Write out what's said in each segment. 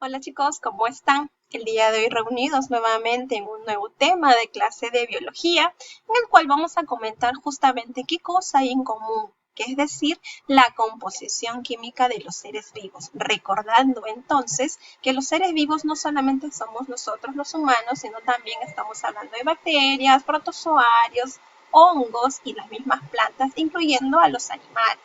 Hola chicos, ¿cómo están? El día de hoy reunidos nuevamente en un nuevo tema de clase de biología, en el cual vamos a comentar justamente qué cosa hay en común, que es decir, la composición química de los seres vivos. Recordando entonces que los seres vivos no solamente somos nosotros los humanos, sino también estamos hablando de bacterias, protozoarios, hongos y las mismas plantas, incluyendo a los animales.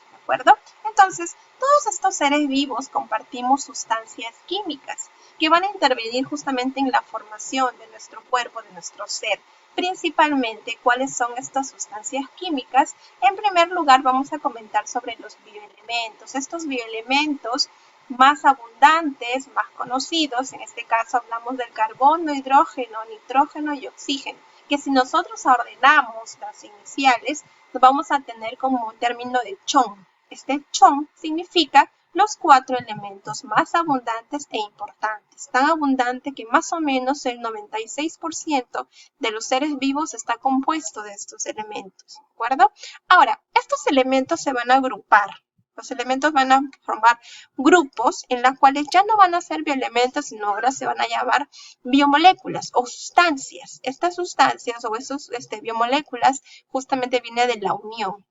¿De acuerdo? Entonces, todos estos seres vivos compartimos sustancias químicas que van a intervenir justamente en la formación de nuestro cuerpo, de nuestro ser. Principalmente, ¿cuáles son estas sustancias químicas? En primer lugar, vamos a comentar sobre los bioelementos. Estos bioelementos más abundantes, más conocidos, en este caso hablamos del carbono, hidrógeno, nitrógeno y oxígeno, que si nosotros ordenamos las iniciales, vamos a tener como un término de CHON. Este CHON significa los 4 elementos más abundantes e importantes, tan abundante que más o menos el 96% de los seres vivos está compuesto de estos elementos, ¿de acuerdo? Ahora, estos elementos se van a agrupar. Los elementos van a formar grupos en los cuales ya no van a ser bioelementos, sino ahora se van a llamar biomoléculas o sustancias. Estas sustancias o esas biomoléculas justamente vienen de la unión.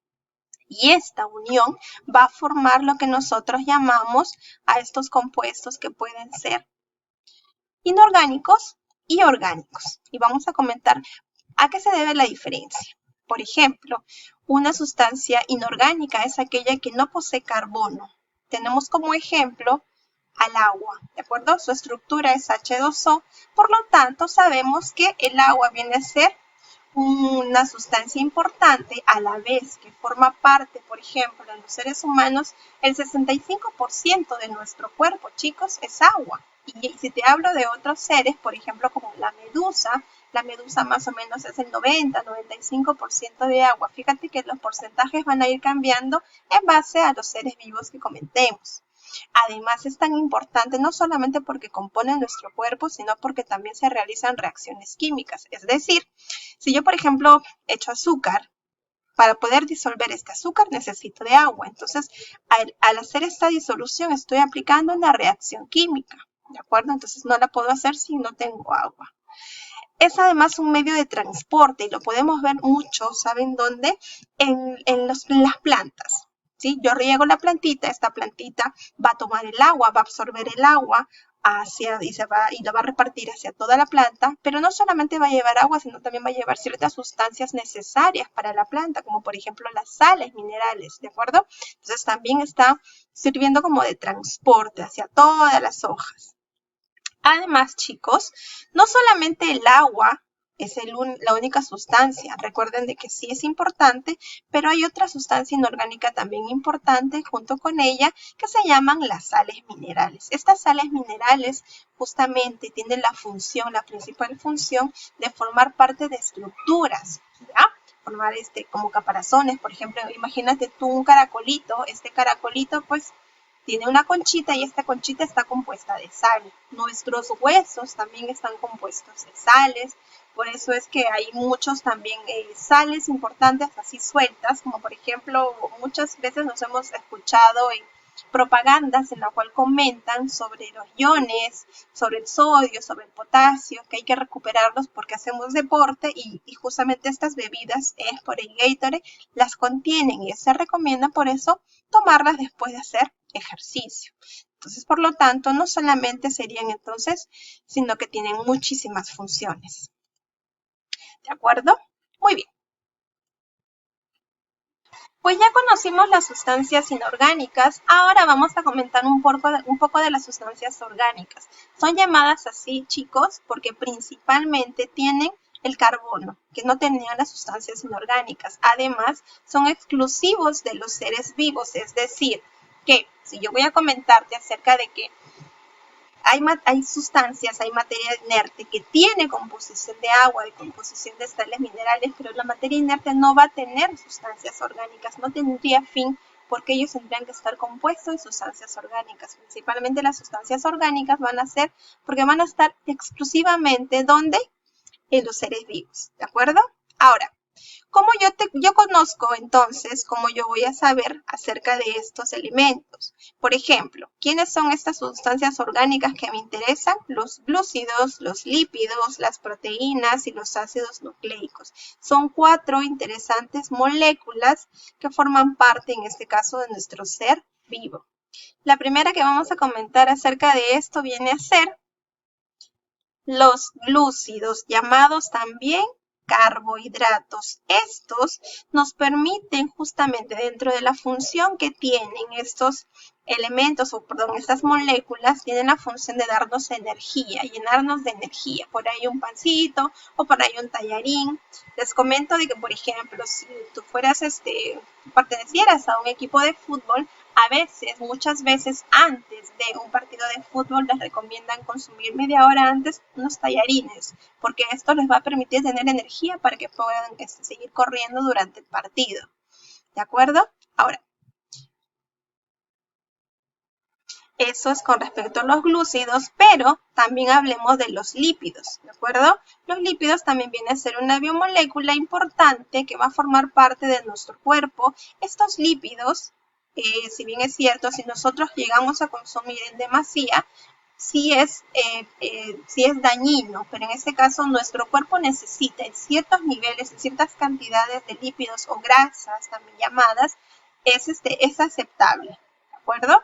Y esta unión va a formar lo que nosotros llamamos a estos compuestos que pueden ser inorgánicos y orgánicos. Y vamos a comentar a qué se debe la diferencia. Por ejemplo, una sustancia inorgánica es aquella que no posee carbono. Tenemos como ejemplo al agua, ¿de acuerdo? Su estructura es H2O, por lo tanto sabemos que el agua viene a ser una sustancia importante a la vez que forma parte, por ejemplo, en los seres humanos, el 65% de nuestro cuerpo, chicos, es agua. Y si te hablo de otros seres, por ejemplo, como la medusa más o menos es el 90-95% de agua. Fíjate que los porcentajes van a ir cambiando en base a los seres vivos que comentemos. Además, es tan importante no solamente porque componen nuestro cuerpo, sino porque también se realizan reacciones químicas. Es decir, si yo, por ejemplo, echo azúcar, para poder disolver este azúcar necesito de agua. Entonces, al hacer esta disolución, estoy aplicando una reacción química, ¿de acuerdo? Entonces, no la puedo hacer si no tengo agua. Es además un medio de transporte y lo podemos ver mucho, ¿saben dónde? En las plantas. ¿Sí? Yo riego la plantita, esta plantita va a tomar el agua, va a absorber el agua y la va a repartir hacia toda la planta, pero no solamente va a llevar agua, sino también va a llevar ciertas sustancias necesarias para la planta, como por ejemplo las sales minerales, ¿de acuerdo? Entonces también está sirviendo como de transporte hacia todas las hojas. Además, chicos, no solamente el agua es la única sustancia. Recuerden de que sí es importante, pero hay otra sustancia inorgánica también importante junto con ella que se llaman las sales minerales. Estas sales minerales justamente tienen la principal función de formar parte de estructuras, ¿ya? Formar como caparazones, por ejemplo, imagínate tú un caracolito, este caracolito pues tiene una conchita y esta conchita está compuesta de sal. Nuestros huesos también están compuestos de sales. Por eso es que hay muchos también sales importantes así sueltas, como por ejemplo muchas veces nos hemos escuchado en propagandas en la cual comentan sobre los iones, sobre el sodio, sobre el potasio, que hay que recuperarlos porque hacemos deporte y justamente estas bebidas, por el Gatorade, las contienen y se recomienda por eso tomarlas después de hacer ejercicio. Entonces, por lo tanto, no solamente serían entonces, sino que tienen muchísimas funciones. ¿De acuerdo? Muy bien. Pues ya conocimos las sustancias inorgánicas, ahora vamos a comentar un poco de las sustancias orgánicas. Son llamadas así, chicos, porque principalmente tienen el carbono, que no tenían las sustancias inorgánicas. Además, son exclusivos de los seres vivos, es decir, que si yo voy a comentarte acerca de que hay sustancias, hay materia inerte que tiene composición de agua, de composición de sales minerales, pero la materia inerte no va a tener sustancias orgánicas, no tendría fin porque ellos tendrían que estar compuestos de sustancias orgánicas. Principalmente las sustancias orgánicas van a ser porque van a estar exclusivamente ¿dónde? En los seres vivos, ¿de acuerdo? Ahora, ¿Cómo yo conozco entonces, cómo yo voy a saber acerca de estos elementos? Por ejemplo, ¿quiénes son estas sustancias orgánicas que me interesan? Los glúcidos, los lípidos, las proteínas y los ácidos nucleicos. Son 4 interesantes moléculas que forman parte, en este caso, de nuestro ser vivo. La primera que vamos a comentar acerca de esto viene a ser los glúcidos, llamados también carbohidratos. Estos nos permiten justamente dentro de la función que tienen estos elementos, o perdón, estas moléculas, tienen la función de darnos energía, llenarnos de energía. Por ahí un pancito o por ahí un tallarín. Les comento de que, por ejemplo, si tú pertenecieras a un equipo de fútbol, a veces, muchas veces antes de un partido de fútbol les recomiendan consumir media hora antes unos tallarines, porque esto les va a permitir tener energía para que puedan seguir corriendo durante el partido. ¿De acuerdo? Ahora, eso es con respecto a los glúcidos, pero también hablemos de los lípidos, ¿de acuerdo? Los lípidos también vienen a ser una biomolécula importante que va a formar parte de nuestro cuerpo. Estos lípidos, si bien es cierto, si nosotros llegamos a consumir en demasía, sí es dañino, pero en este caso nuestro cuerpo necesita en ciertos niveles, en ciertas cantidades de lípidos o grasas también llamadas, es aceptable, ¿de acuerdo?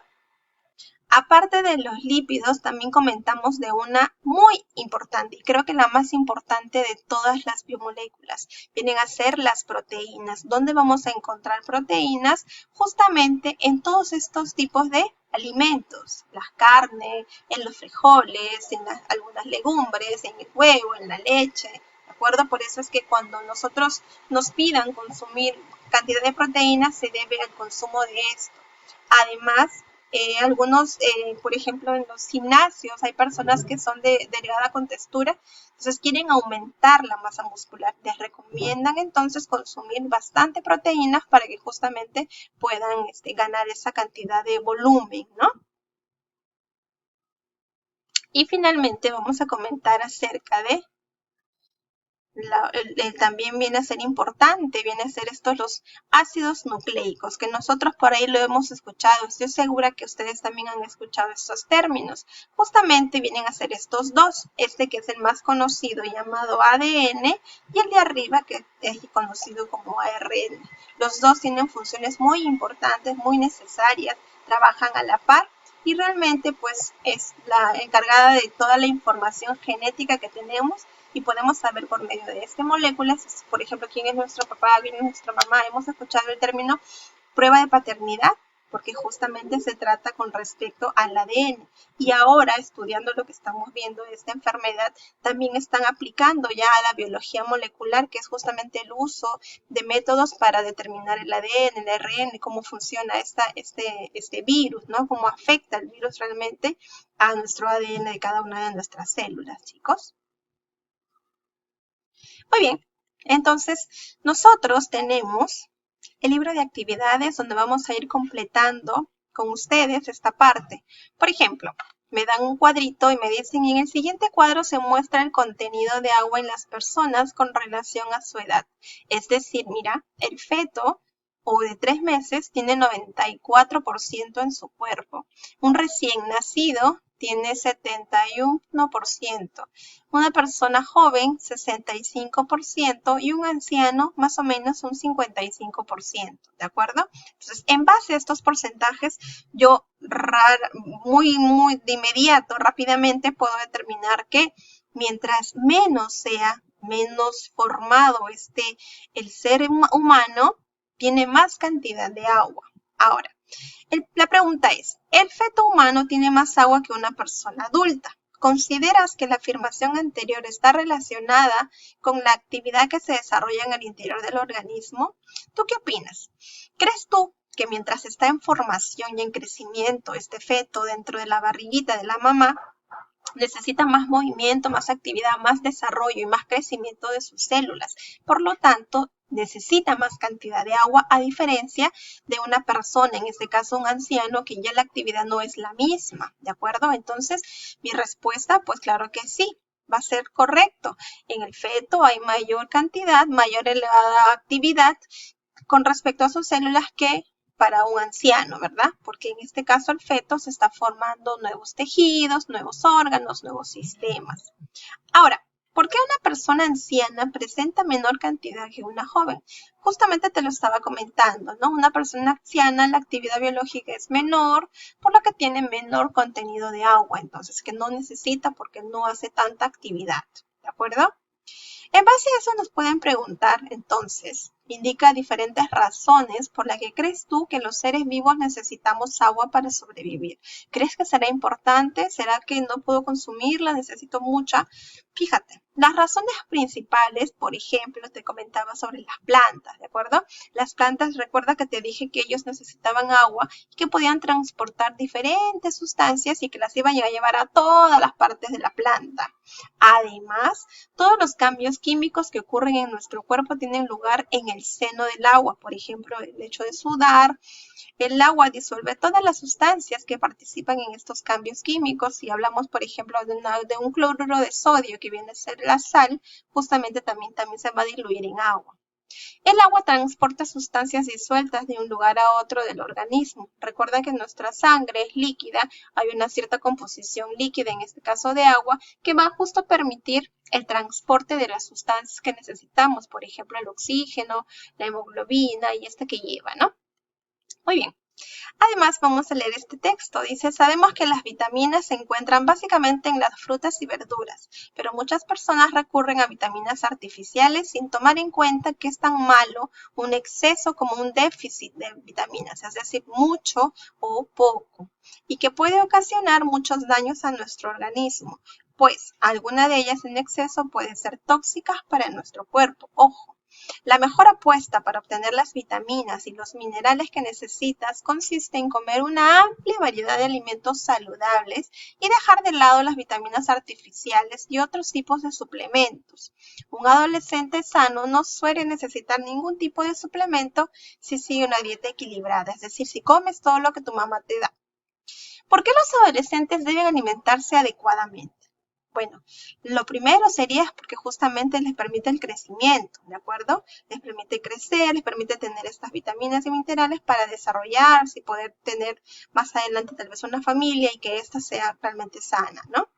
Aparte de los lípidos, también comentamos de una muy importante, y creo que la más importante de todas las biomoléculas, vienen a ser las proteínas. ¿Dónde vamos a encontrar proteínas? Justamente en todos estos tipos de alimentos, la carne, en los frijoles, en algunas legumbres, en el huevo, en la leche, ¿de acuerdo? Por eso es que cuando nosotros nos pidan consumir cantidad de proteínas, se debe al consumo de esto. Además, por ejemplo, en los gimnasios hay personas que son de delgada contextura, entonces quieren aumentar la masa muscular. Les recomiendan entonces consumir bastante proteínas para que justamente puedan ganar esa cantidad de volumen, ¿no? Y finalmente vamos a comentar acerca de también viene a ser importante, viene a ser los ácidos nucleicos, que nosotros por ahí lo hemos escuchado. Estoy segura que ustedes también han escuchado estos términos. Justamente vienen a ser estos dos, que es el más conocido llamado ADN y el de arriba que es conocido como ARN. Los dos tienen funciones muy importantes, muy necesarias, trabajan a la par y realmente pues es la encargada de toda la información genética que tenemos y podemos saber por medio de estas moléculas, por ejemplo, quién es nuestro papá, quién es nuestra mamá. Hemos escuchado el término prueba de paternidad, porque justamente se trata con respecto al ADN. Y ahora, estudiando lo que estamos viendo de esta enfermedad, también están aplicando ya a la biología molecular, que es justamente el uso de métodos para determinar el ADN, el ARN, cómo funciona este virus, ¿no? Cómo afecta el virus realmente a nuestro ADN de cada una de nuestras células, chicos. Muy bien, entonces nosotros tenemos el libro de actividades donde vamos a ir completando con ustedes esta parte. Por ejemplo, me dan un cuadrito y me dicen, en el siguiente cuadro se muestra el contenido de agua en las personas con relación a su edad. Es decir, mira, el feto o de 3 meses tiene 94% en su cuerpo. Un recién nacido tiene 71%. Una persona joven, 65%, y un anciano, más o menos un 55%, ¿de acuerdo? Entonces, en base a estos porcentajes, yo muy de inmediato, rápidamente, puedo determinar que mientras menos formado esté el ser humano, tiene más cantidad de agua. Ahora, la pregunta es, ¿el feto humano tiene más agua que una persona adulta? ¿Consideras que la afirmación anterior está relacionada con la actividad que se desarrolla en el interior del organismo? ¿Tú qué opinas? ¿Crees tú que mientras está en formación y en crecimiento este feto dentro de la barriguita de la mamá, necesita más movimiento, más actividad, más desarrollo y más crecimiento de sus células? Por lo tanto, necesita más cantidad de agua a diferencia de una persona, en este caso un anciano, que ya la actividad no es la misma, ¿de acuerdo? Entonces, mi respuesta, pues claro que sí. va a ser correcto. En el feto hay mayor cantidad, mayor elevada actividad con respecto a sus células que para un anciano, ¿verdad? Porque en este caso el feto se está formando nuevos tejidos, nuevos órganos, nuevos sistemas. Ahora, ¿por qué una persona anciana presenta menor cantidad que una joven? Justamente te lo estaba comentando, ¿no? Una persona anciana, la actividad biológica es menor, por lo que tiene menor contenido de agua, entonces que no necesita porque no hace tanta actividad, ¿de acuerdo? En base a eso nos pueden preguntar, entonces, indica diferentes razones por las que crees tú que los seres vivos necesitamos agua para sobrevivir. ¿Crees que será importante? ¿Será que no puedo consumirla? ¿Necesito mucha? Fíjate, las razones principales, por ejemplo, te comentaba sobre las plantas, ¿de acuerdo? Las plantas, recuerda que te dije que ellos necesitaban agua y que podían transportar diferentes sustancias y que las iban a llevar a todas las partes de la planta. Además, todos los cambios químicos que ocurren en nuestro cuerpo tienen lugar en el seno del agua. Por ejemplo, el hecho de sudar, el agua disuelve todas las sustancias que participan en estos cambios químicos. Si hablamos, por ejemplo, de un cloruro de sodio que viene a ser la sal, justamente también se va a diluir en agua. El agua transporta sustancias disueltas de un lugar a otro del organismo. Recuerda que nuestra sangre es líquida, hay una cierta composición líquida, en este caso de agua, que va justo a permitir el transporte de las sustancias que necesitamos, por ejemplo, el oxígeno, la hemoglobina y que lleva, ¿no? Muy bien. Además, vamos a leer este texto. Dice, sabemos que las vitaminas se encuentran básicamente en las frutas y verduras, pero muchas personas recurren a vitaminas artificiales sin tomar en cuenta que es tan malo un exceso como un déficit de vitaminas, es decir, mucho o poco, y que puede ocasionar muchos daños a nuestro organismo, pues alguna de ellas en exceso pueden ser tóxicas para nuestro cuerpo. Ojo. La mejor apuesta para obtener las vitaminas y los minerales que necesitas consiste en comer una amplia variedad de alimentos saludables y dejar de lado las vitaminas artificiales y otros tipos de suplementos. Un adolescente sano no suele necesitar ningún tipo de suplemento si sigue una dieta equilibrada, es decir, si comes todo lo que tu mamá te da. ¿Por qué los adolescentes deben alimentarse adecuadamente? Bueno, lo primero sería porque justamente les permite el crecimiento, ¿de acuerdo? Les permite crecer, les permite tener estas vitaminas y minerales para desarrollarse y poder tener más adelante tal vez una familia y que ésta sea realmente sana, ¿no?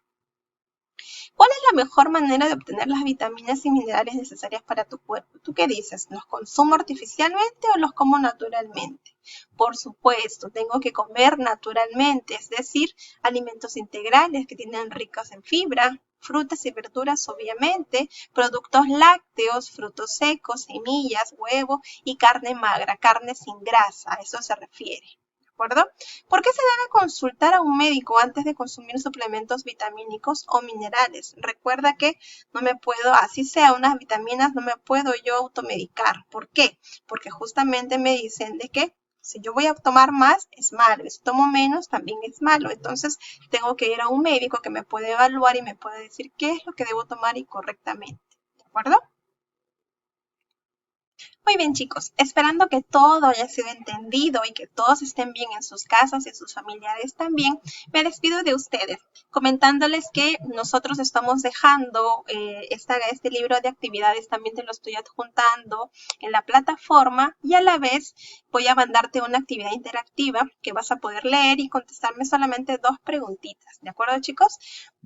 ¿Cuál es la mejor manera de obtener las vitaminas y minerales necesarias para tu cuerpo? ¿Tú qué dices? ¿Los consumo artificialmente o los como naturalmente? Por supuesto, tengo que comer naturalmente, es decir, alimentos integrales que tienen ricos en fibra, frutas y verduras obviamente, productos lácteos, frutos secos, semillas, huevo y carne magra, carne sin grasa, a eso se refiere. ¿De acuerdo? ¿Por qué se debe consultar a un médico antes de consumir suplementos vitamínicos o minerales? Recuerda que no me puedo, así sea unas vitaminas, no me puedo yo automedicar. ¿Por qué? Porque justamente me dicen de que si yo voy a tomar más, es malo. Si tomo menos, también es malo. Entonces, tengo que ir a un médico que me puede evaluar y me puede decir qué es lo que debo tomar y correctamente. ¿De acuerdo? Muy bien, chicos, esperando que todo haya sido entendido y que todos estén bien en sus casas y sus familiares también, me despido de ustedes comentándoles que nosotros estamos dejando este libro de actividades, también te lo estoy adjuntando en la plataforma y a la vez voy a mandarte una actividad interactiva que vas a poder leer y contestarme solamente 2 preguntitas. ¿De acuerdo, chicos?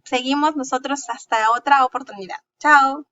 Seguimos nosotros hasta otra oportunidad. Chao.